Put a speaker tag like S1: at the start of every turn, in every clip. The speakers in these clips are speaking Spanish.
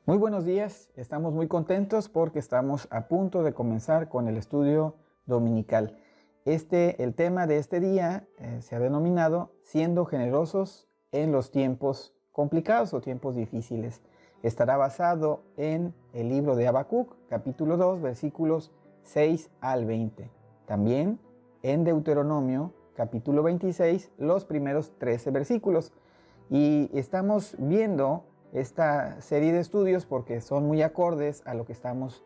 S1: Muy buenos días, estamos muy contentos porque estamos a punto de comenzar con el estudio dominical. El tema de este día se ha denominado Siendo generosos en los tiempos complicados o tiempos difíciles. Estará basado en el libro de Habacuc, capítulo 2, versículos 6 al 20. También en Deuteronomio, capítulo 26, los primeros 13 versículos. Y estamos viendo esta serie de estudios porque son muy acordes a lo que estamos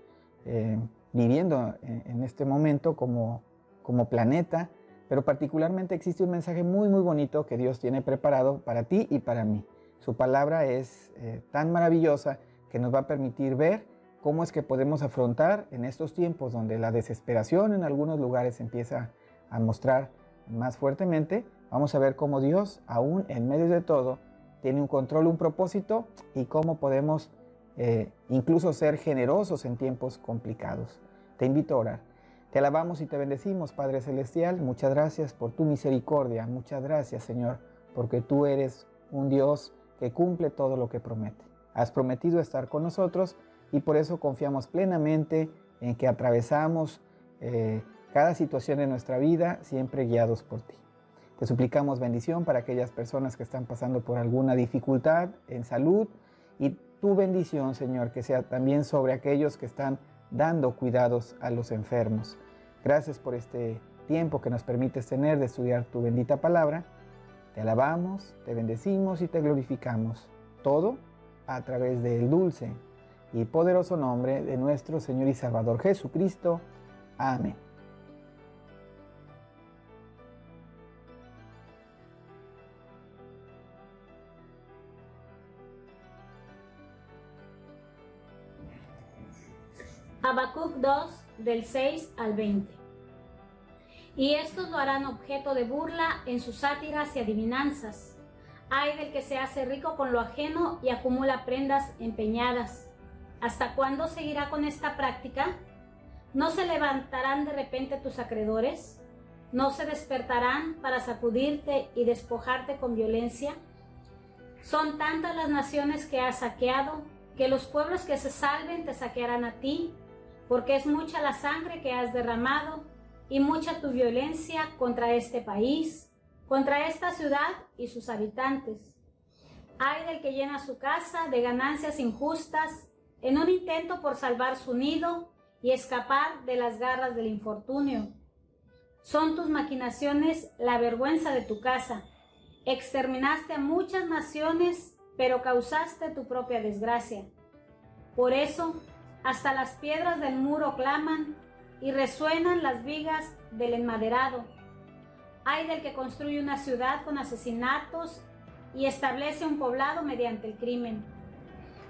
S1: viviendo en este momento como planeta, pero particularmente existe un mensaje muy bonito que Dios tiene preparado para ti y para mí. Su palabra es tan maravillosa que nos va a permitir ver cómo es que podemos afrontar en estos tiempos donde la desesperación en algunos lugares empieza a mostrar más fuertemente. Vamos a ver cómo Dios, aún en medio de todo, tiene un control, un propósito y cómo podemos incluso ser generosos en tiempos complicados. Te invito a orar. Te alabamos y te bendecimos, Padre Celestial. Muchas gracias por tu misericordia. Muchas gracias, Señor, porque tú eres un Dios que cumple todo lo que promete. Has prometido estar con nosotros y por eso confiamos plenamente en que atravesamos cada situación de nuestra vida siempre guiados por ti. Te suplicamos bendición para aquellas personas que están pasando por alguna dificultad en salud y tu bendición, Señor, que sea también sobre aquellos que están dando cuidados a los enfermos. Gracias por este tiempo que nos permites tener de estudiar tu bendita palabra. Te alabamos, te bendecimos y te glorificamos. Todo a través del dulce y poderoso nombre de nuestro Señor y Salvador Jesucristo. Amén.
S2: Habacuc 2, del 6 al 20. Y estos lo harán objeto de burla en sus sátiras y adivinanzas. Ay del que se hace rico con lo ajeno y acumula prendas empeñadas. ¿Hasta cuándo seguirá con esta práctica? ¿No se levantarán de repente tus acreedores? ¿No se despertarán para sacudirte y despojarte con violencia? Son tantas las naciones que has saqueado, que los pueblos que se salven te saquearán a ti, porque es mucha la sangre que has derramado y mucha tu violencia contra este país, contra esta ciudad y sus habitantes. Ay del que llena su casa de ganancias injustas en un intento por salvar su nido y escapar de las garras del infortunio. Son tus maquinaciones la vergüenza de tu casa. Exterminaste a muchas naciones, pero causaste tu propia desgracia. Por eso, hasta las piedras del muro claman y resuenan las vigas del enmaderado. Ay del que construye una ciudad con asesinatos y establece un poblado mediante el crimen.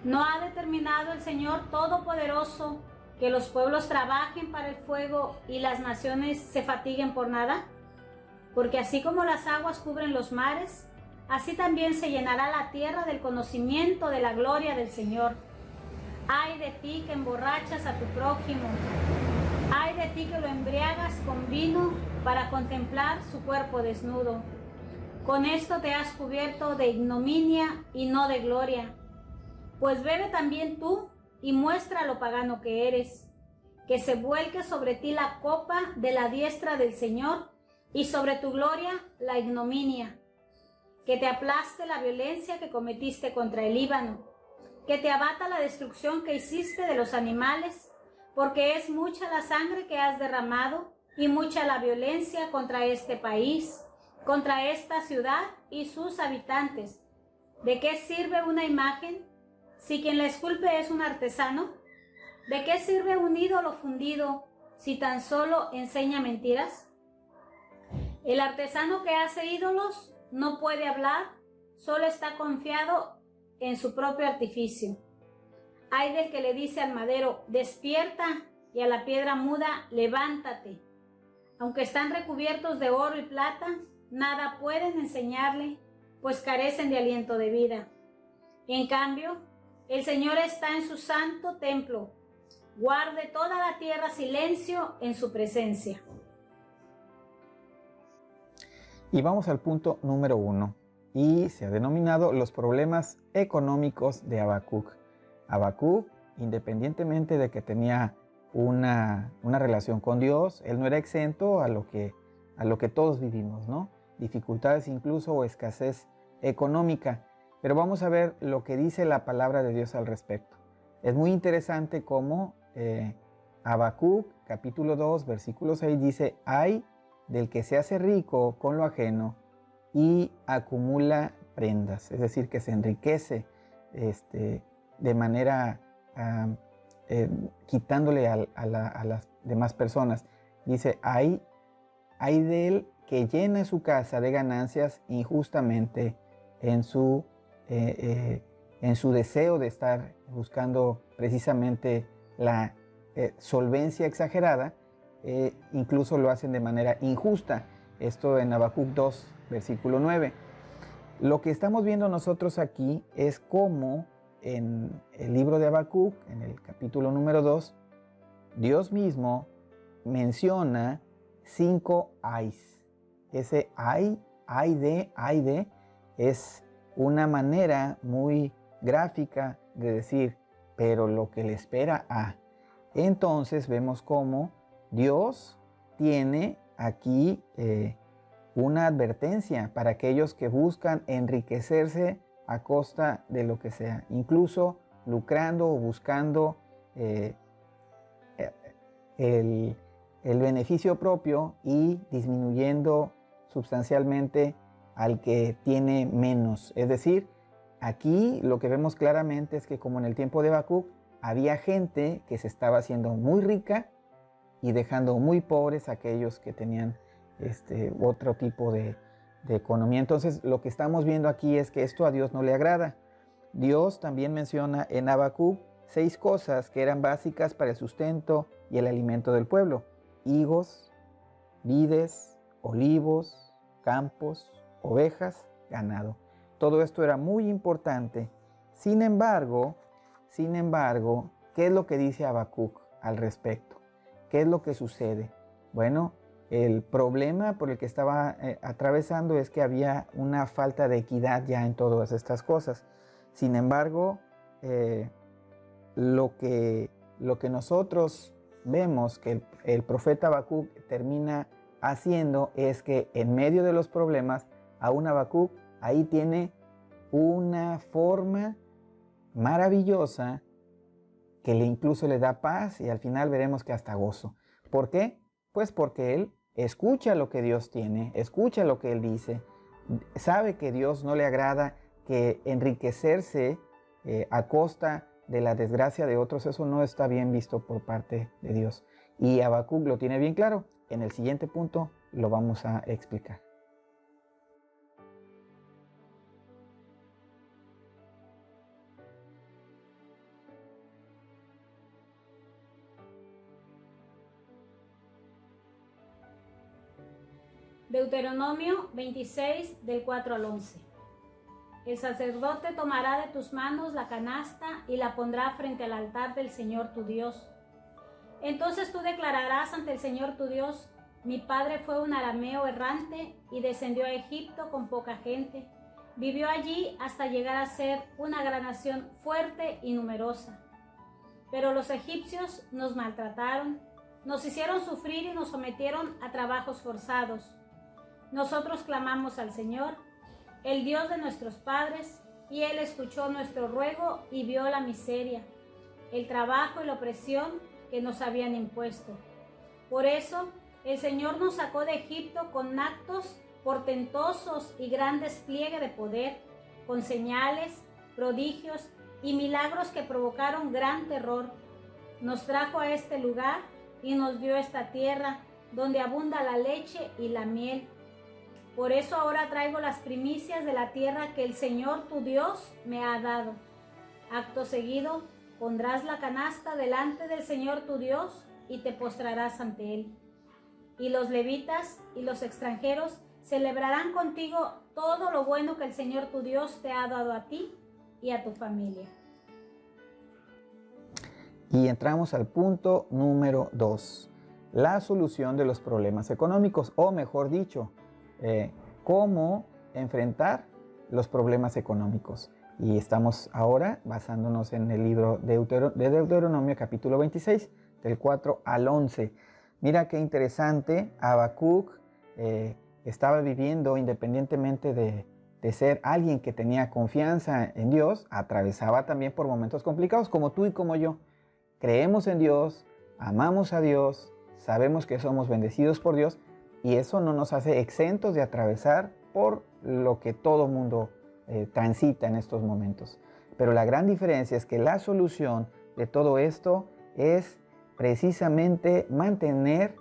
S2: ¿No ha determinado el Señor Todopoderoso que los pueblos trabajen para el fuego y las naciones se fatiguen por nada? Porque así como las aguas cubren los mares, así también se llenará la tierra del conocimiento de la gloria del Señor. Ay de ti que emborrachas a tu prójimo, ay de ti que lo embriagas con vino para contemplar su cuerpo desnudo. Con esto te has cubierto de ignominia y no de gloria. Pues bebe también tú y muestra lo pagano que eres, que se vuelque sobre ti la copa de la diestra del Señor y sobre tu gloria la ignominia. Que te aplaste la violencia que cometiste contra el Líbano, que te abata la destrucción que hiciste de los animales, porque es mucha la sangre que has derramado y mucha la violencia contra este país, contra esta ciudad y sus habitantes. ¿De qué sirve una imagen si quien la esculpe es un artesano? ¿De qué sirve un ídolo fundido si tan solo enseña mentiras? El artesano que hace ídolos no puede hablar, solo está confiado en su propio artificio. Ay del que le dice al madero, despierta, y a la piedra muda, levántate. Aunque están recubiertos de oro y plata, nada pueden enseñarle, pues carecen de aliento de vida. En cambio, el Señor está en su santo templo. Guarde toda la tierra silencio en su presencia.
S1: Y vamos al punto número 1, y se ha denominado los problemas económicos de Habacuc. Habacuc, independientemente de que tenía una relación con Dios, él no era exento a lo que todos vivimos, ¿no? Dificultades incluso o escasez económica. Pero vamos a ver lo que dice la palabra de Dios al respecto. Es muy interesante cómo Habacuc, capítulo 2, versículo 6, dice: ay del que se hace rico con lo ajeno y acumula prendas, es decir, que se enriquece de manera quitándole a las demás personas. Dice: ay del que llena su casa de ganancias injustamente en su deseo de estar buscando precisamente la solvencia exagerada, incluso lo hacen de manera injusta. Esto en Habacuc 2, versículo 9. Lo que estamos viendo nosotros aquí es cómo en el libro de Habacuc, en el capítulo número 2, Dios mismo menciona 5 ayes. Ese ay de, es una manera muy gráfica de decir, pero lo que le espera a. Entonces vemos cómo Dios tiene aquí una advertencia para aquellos que buscan enriquecerse a costa de lo que sea, incluso lucrando o buscando el beneficio propio y disminuyendo sustancialmente al que tiene menos. Es decir, aquí lo que vemos claramente es que, como en el tiempo de Habacuc, había gente que se estaba haciendo muy rica y dejando muy pobres a aquellos que tenían otro tipo de economía. Entonces, lo que estamos viendo aquí es que esto a Dios no le agrada. Dios también menciona en Habacuc 6 cosas que eran básicas para el sustento y el alimento del pueblo: higos, vides, olivos, campos, ovejas, ganado. Todo esto era muy importante. Sin embargo, ¿qué es lo que dice Habacuc al respecto? ¿Qué es lo que sucede? Bueno, el problema por el que estaba atravesando es que había una falta de equidad ya en todas estas cosas. Sin embargo, lo que nosotros vemos que el profeta Habacuc termina haciendo es que en medio de los problemas, aún Habacuc ahí tiene una forma maravillosa que incluso le da paz, y al final veremos que hasta gozo. ¿Por qué? Pues porque él escucha lo que Dios tiene, escucha lo que él dice, sabe que Dios no le agrada que enriquecerse a costa de la desgracia de otros. Eso no está bien visto por parte de Dios. Y Habacuc lo tiene bien claro. En el siguiente punto lo vamos a explicar.
S2: Deuteronomio 26, del 4 al 11. El sacerdote tomará de tus manos la canasta y la pondrá frente al altar del Señor tu Dios. Entonces tú declararás ante el Señor tu Dios: mi padre fue un arameo errante y descendió a Egipto con poca gente. Vivió allí hasta llegar a ser una gran nación fuerte y numerosa. Pero los egipcios nos maltrataron, nos hicieron sufrir y nos sometieron a trabajos forzados. Nosotros clamamos al Señor, el Dios de nuestros padres, y Él escuchó nuestro ruego y vio la miseria, el trabajo y la opresión que nos habían impuesto. Por eso, el Señor nos sacó de Egipto con actos portentosos y gran despliegue de poder, con señales, prodigios y milagros que provocaron gran terror. Nos trajo a este lugar y nos dio esta tierra donde abunda la leche y la miel. Por eso ahora traigo las primicias de la tierra que el Señor tu Dios me ha dado. Acto seguido, pondrás la canasta delante del Señor tu Dios y te postrarás ante Él. Y los levitas y los extranjeros celebrarán contigo todo lo bueno que el Señor tu Dios te ha dado a ti y a tu familia.
S1: Y entramos al punto número 2, la solución de los problemas económicos, o mejor dicho, cómo enfrentar los problemas económicos. Y estamos ahora basándonos en el libro de Deuteronomio capítulo 26, del 4 al 11. Mira qué interesante, Habacuc estaba viviendo independientemente de ser alguien que tenía confianza en Dios, atravesaba también por momentos complicados como tú y como yo. Creemos en Dios, amamos a Dios, sabemos que somos bendecidos por Dios y eso no nos hace exentos de atravesar por lo que todo mundo transita en estos momentos. Pero la gran diferencia es que la solución de todo esto es precisamente mantener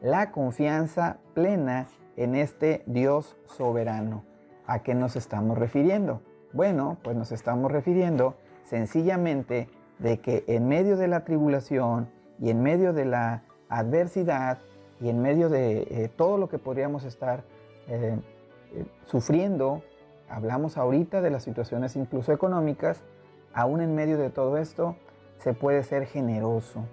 S1: la confianza plena en este Dios soberano. ¿A qué nos estamos refiriendo? Bueno, pues nos estamos refiriendo sencillamente de que en medio de la tribulación y en medio de la adversidad y en medio de todo lo que podríamos estar sufriendo, hablamos ahorita de las situaciones incluso económicas, aún en medio de todo esto se puede ser generoso.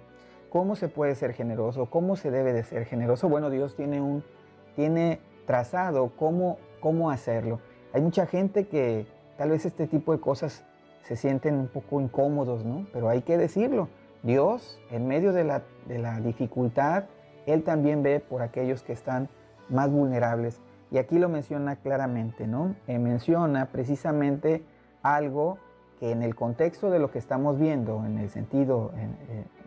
S1: ¿Cómo se puede ser generoso? ¿Cómo se debe de ser generoso? Bueno, Dios tiene trazado cómo hacerlo. Hay mucha gente que tal vez este tipo de cosas se sienten un poco incómodos, ¿no? Pero hay que decirlo. Dios, en medio de la dificultad, Él también ve por aquellos que están más vulnerables. Y aquí lo menciona claramente, ¿no? Menciona precisamente algo que en el contexto de lo que estamos viendo, en el sentido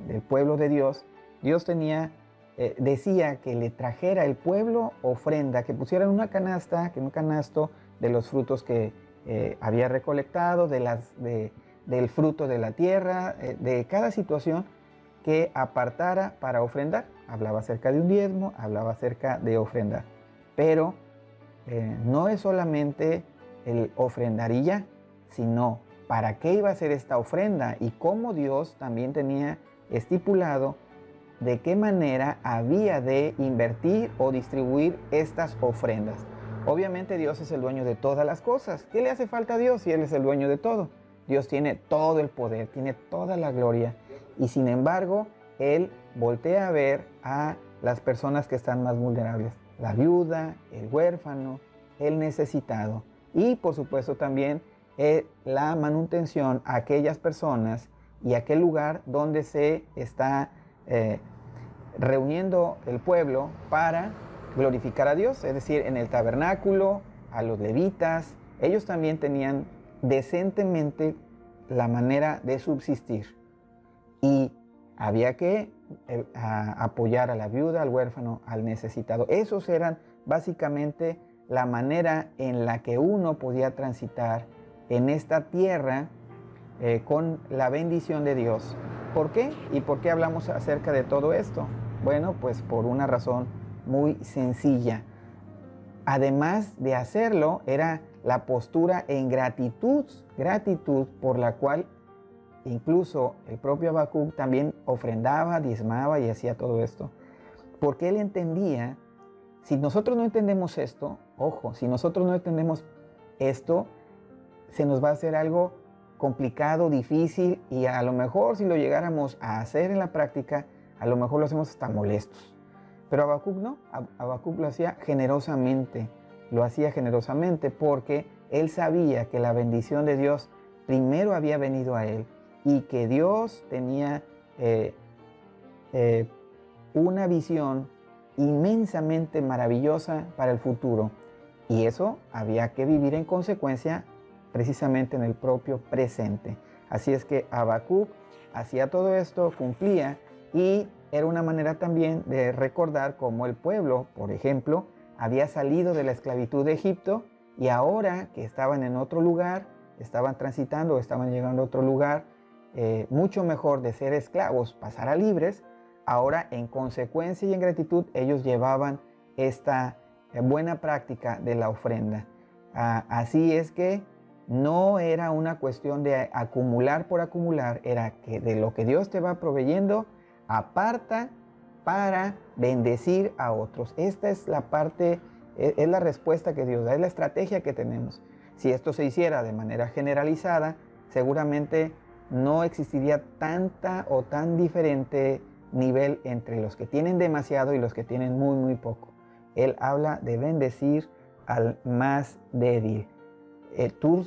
S1: del pueblo de Dios, Dios decía que le trajera el pueblo ofrenda, que pusieran una canasta, un canasto de los frutos que había recolectado, del fruto de la tierra, de cada situación que apartara para ofrendar. Hablaba acerca de un diezmo, hablaba acerca de ofrendar. Pero no es solamente el ofrendar y ya, sino para qué iba a ser esta ofrenda y cómo Dios también tenía estipulado de qué manera había de invertir o distribuir estas ofrendas. Obviamente Dios es el dueño de todas las cosas. ¿Qué le hace falta a Dios si Él es el dueño de todo? Dios tiene todo el poder, tiene toda la gloria y sin embargo Él voltea a ver a las personas que están más vulnerables. La viuda, el huérfano, el necesitado y por supuesto también la manutención a aquellas personas y aquel lugar donde se está reuniendo el pueblo para glorificar a Dios, es decir, en el tabernáculo, a los levitas, ellos también tenían decentemente la manera de subsistir y había que apoyar a la viuda, al huérfano, al necesitado. Esos eran básicamente la manera en la que uno podía transitar en esta tierra con la bendición de Dios. ¿Por qué? ¿Y por qué hablamos acerca de todo esto? Bueno, pues por una razón muy sencilla. Además de hacerlo, era la postura en gratitud por la cual incluso el propio Habacuc también ofrendaba, diezmaba y hacía todo esto. Porque él entendía, si nosotros no entendemos esto, ojo, si nosotros no entendemos esto, se nos va a hacer algo complicado, difícil y a lo mejor si lo llegáramos a hacer en la práctica, a lo mejor lo hacemos hasta molestos. Pero Habacuc no, Habacuc lo hacía generosamente porque él sabía que la bendición de Dios primero había venido a él y que Dios tenía una visión inmensamente maravillosa para el futuro y eso había que vivir en consecuencia precisamente en el propio presente. Así es que Habacuc hacía todo esto, cumplía y era una manera también de recordar cómo el pueblo, por ejemplo, había salido de la esclavitud de Egipto y ahora que estaban en otro lugar, estaban transitando, estaban llegando a otro lugar, mucho mejor de ser esclavos, pasar a libres, ahora en consecuencia y en gratitud ellos llevaban esta buena práctica de la ofrenda. Así es que no era una cuestión de acumular por acumular, era que de lo que Dios te va proveyendo, aparta para bendecir a otros. Esta es la parte, es la respuesta que Dios da, es la estrategia que tenemos. Si esto se hiciera de manera generalizada, seguramente no existiría tanta o tan diferente nivel entre los que tienen demasiado y los que tienen muy, muy poco. Él habla de bendecir al más débil. Tú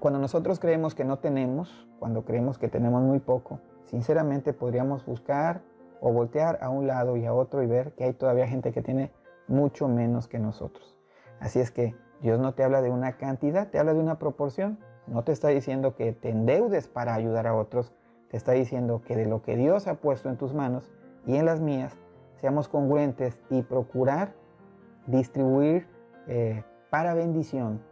S1: Cuando nosotros creemos que no tenemos, cuando creemos que tenemos muy poco, sinceramente podríamos buscar o voltear a un lado y a otro y ver que hay todavía gente que tiene mucho menos que nosotros. Así es que Dios no te habla de una cantidad, te habla de una proporción. No te está diciendo que te endeudes para ayudar a otros, te está diciendo que de lo que Dios ha puesto en tus manos y en las mías, seamos congruentes y procurar distribuir para bendición,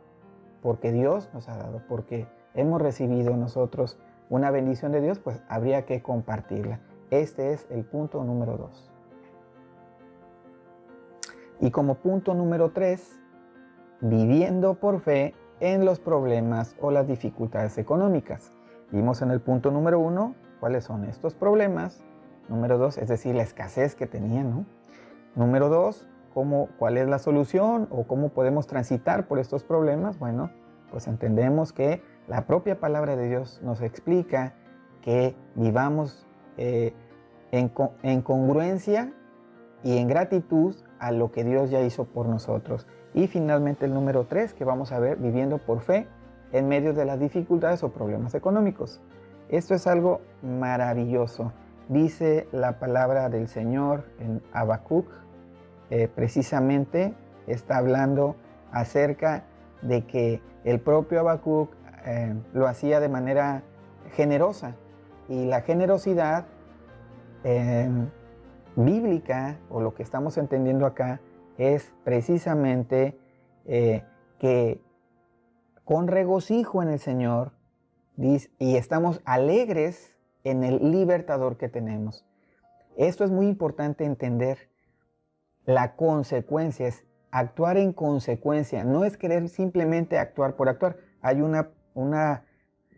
S1: porque Dios nos ha dado, porque hemos recibido nosotros una bendición de Dios, pues habría que compartirla. Este es el punto número 2. Y como punto número 3, viviendo por fe en los problemas o las dificultades económicas. Vimos en el punto número 1 cuáles son estos problemas. Número 2, es decir, la escasez que tenían, ¿no? Número 2, cuál es la solución o cómo podemos transitar por estos problemas. Bueno, pues entendemos que la propia palabra de Dios nos explica que vivamos en congruencia y en gratitud a lo que Dios ya hizo por nosotros. Y finalmente el número 3 que vamos a ver, viviendo por fe en medio de las dificultades o problemas económicos. Esto es algo maravilloso. Dice la palabra del Señor en Habacuc, precisamente está hablando acerca de que el propio Habacuc lo hacía de manera generosa. Y la generosidad bíblica, o lo que estamos entendiendo acá, es precisamente que con regocijo en el Señor y estamos alegres en el libertador que tenemos. Esto es muy importante entender. La consecuencia es actuar en consecuencia, no es querer simplemente actuar por actuar. Hay una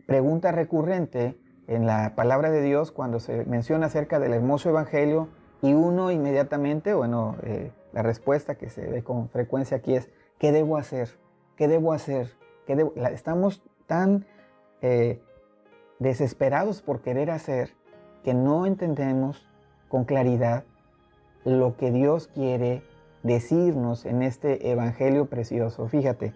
S1: pregunta recurrente en la palabra de Dios cuando se menciona acerca del hermoso evangelio y uno inmediatamente, la respuesta que se ve con frecuencia aquí es: ¿qué debo hacer? ¿Qué debo hacer? Estamos tan desesperados por querer hacer que no entendemos con claridad lo que Dios quiere decirnos en este evangelio precioso. Fíjate,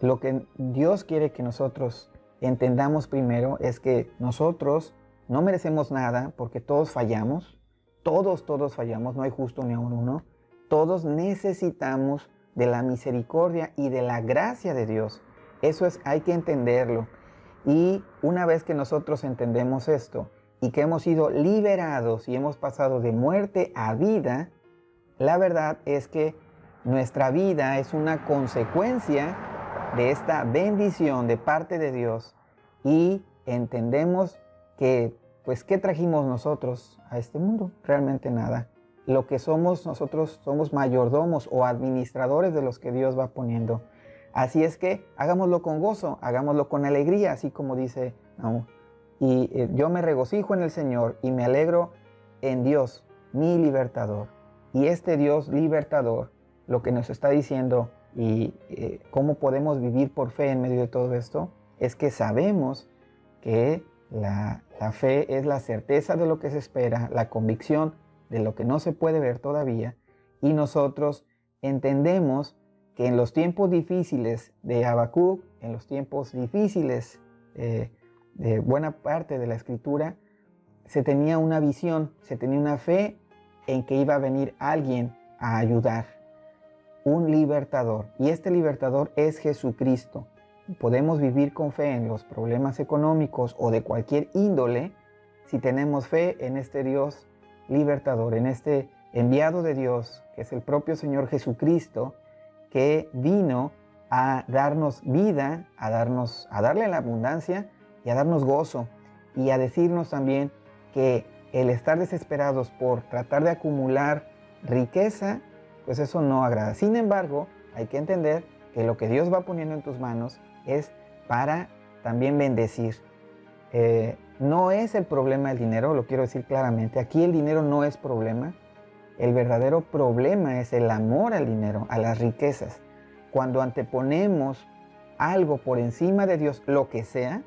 S1: lo que Dios quiere que nosotros entendamos primero es que nosotros no merecemos nada porque todos fallamos, todos fallamos, no hay justo ni aun uno. Todos necesitamos de la misericordia y de la gracia de Dios. Eso hay que entenderlo. Y una vez que nosotros entendemos esto y que hemos sido liberados y hemos pasado de muerte a vida, la verdad es que nuestra vida es una consecuencia de esta bendición de parte de Dios y entendemos que, pues, ¿qué trajimos nosotros a este mundo? Realmente nada. Lo que somos nosotros somos mayordomos o administradores de los que Dios va poniendo. Así es que hagámoslo con gozo, hagámoslo con alegría, así como dice Nahum. Y yo me regocijo en el Señor y me alegro en Dios, mi libertador. Y este Dios libertador, lo que nos está diciendo y cómo podemos vivir por fe en medio de todo esto, es que sabemos que la fe es la certeza de lo que se espera, la convicción de lo que no se puede ver todavía, y nosotros entendemos que en los tiempos difíciles de Habacuc, en los tiempos difíciles de buena parte de la Escritura, se tenía una visión, se tenía una fe en que iba a venir alguien a ayudar, un libertador, y este libertador es Jesucristo. Podemos vivir con fe en los problemas económicos o de cualquier índole si tenemos fe en este Dios libertador, en este enviado de Dios, que es el propio Señor Jesucristo, que vino a darnos vida, a darle la abundancia y a darnos gozo, y a decirnos también que el estar desesperados por tratar de acumular riqueza, pues eso no agrada. Sin embargo, hay que entender que lo que Dios va poniendo en tus manos es para también bendecir. No es el problema el dinero, lo quiero decir claramente. Aquí el dinero no es problema. El verdadero problema es el amor al dinero, a las riquezas. Cuando anteponemos algo por encima de Dios, lo que sea,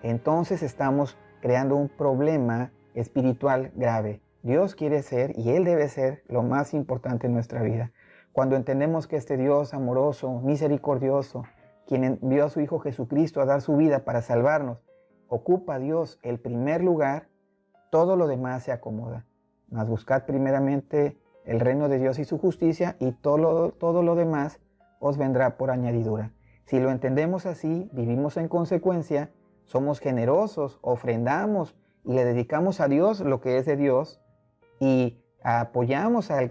S1: entonces estamos creando un problema espiritual grave. Dios quiere ser y Él debe ser lo más importante en nuestra vida. Cuando entendemos que este Dios amoroso, misericordioso, quien envió a su Hijo Jesucristo a dar su vida para salvarnos, ocupa Dios el primer lugar, todo lo demás se acomoda. Mas buscad primeramente el reino de Dios y su justicia, y todo lo demás os vendrá por añadidura. Si lo entendemos así, vivimos en consecuencia, somos generosos, ofrendamos y le dedicamos a Dios lo que es de Dios, y apoyamos a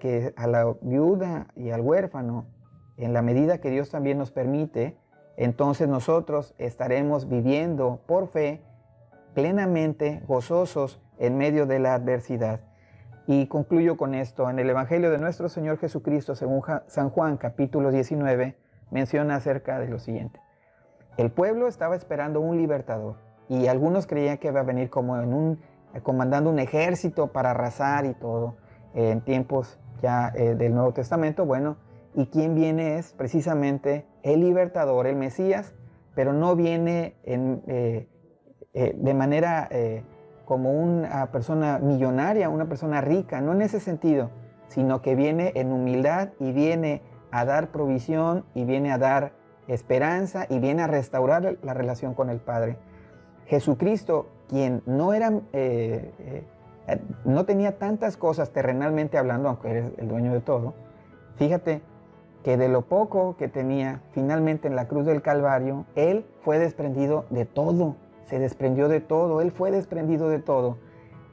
S1: la viuda y al huérfano en la medida que Dios también nos permite, entonces nosotros estaremos viviendo por fe plenamente gozosos en medio de la adversidad. Y concluyo con esto. En el Evangelio de nuestro Señor Jesucristo, según San Juan, capítulo 19, menciona acerca de lo siguiente. El pueblo estaba esperando un libertador, y algunos creían que iba a venir como comandando un ejército para arrasar y todo, en tiempos ya del Nuevo Testamento. Bueno, y quien viene es precisamente el libertador, el Mesías, pero no viene de manera como una persona millonaria, una persona rica, no en ese sentido, sino que viene en humildad y viene a dar provisión y viene a dar esperanza y viene a restaurar la relación con el Padre. Jesucristo, quien no tenía tantas cosas terrenalmente hablando, aunque eres el dueño de todo, fíjate que de lo poco que tenía, finalmente en la cruz del Calvario, Él fue desprendido de todo, se desprendió de todo, Él fue desprendido de todo.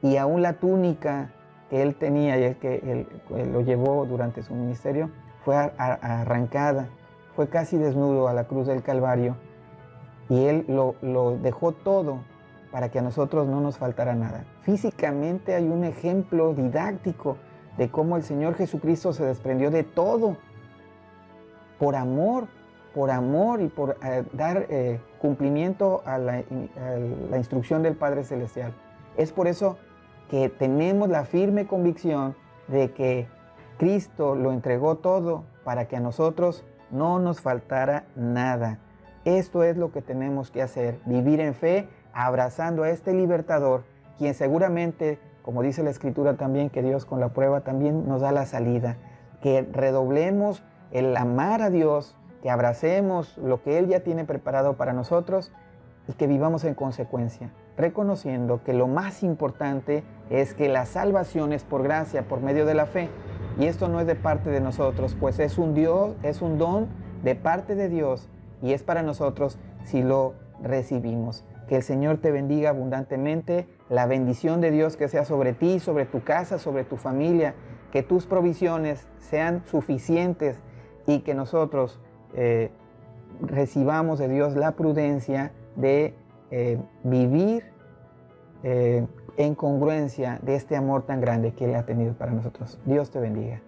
S1: Y aún la túnica que Él tenía y Él lo llevó durante su ministerio, fue arrancada, fue casi desnudo a la cruz del Calvario. Y Él lo dejó todo para que a nosotros no nos faltara nada. Físicamente hay un ejemplo didáctico de cómo el Señor Jesucristo se desprendió de todo por amor y por dar cumplimiento a la instrucción del Padre Celestial. Es por eso que tenemos la firme convicción de que Cristo lo entregó todo para que a nosotros no nos faltara nada. Esto es lo que tenemos que hacer, vivir en fe, abrazando a este libertador, quien seguramente, como dice la Escritura también, que Dios con la prueba también nos da la salida. Que redoblemos el amar a Dios, que abracemos lo que Él ya tiene preparado para nosotros y que vivamos en consecuencia, reconociendo que lo más importante es que la salvación es por gracia, por medio de la fe. Y esto no es de parte de nosotros, pues es un don de parte de Dios, y es para nosotros si lo recibimos. Que el Señor te bendiga abundantemente, la bendición de Dios que sea sobre ti, sobre tu casa, sobre tu familia, que tus provisiones sean suficientes y que nosotros recibamos de Dios la prudencia de vivir en congruencia de este amor tan grande que Él ha tenido para nosotros. Dios te bendiga.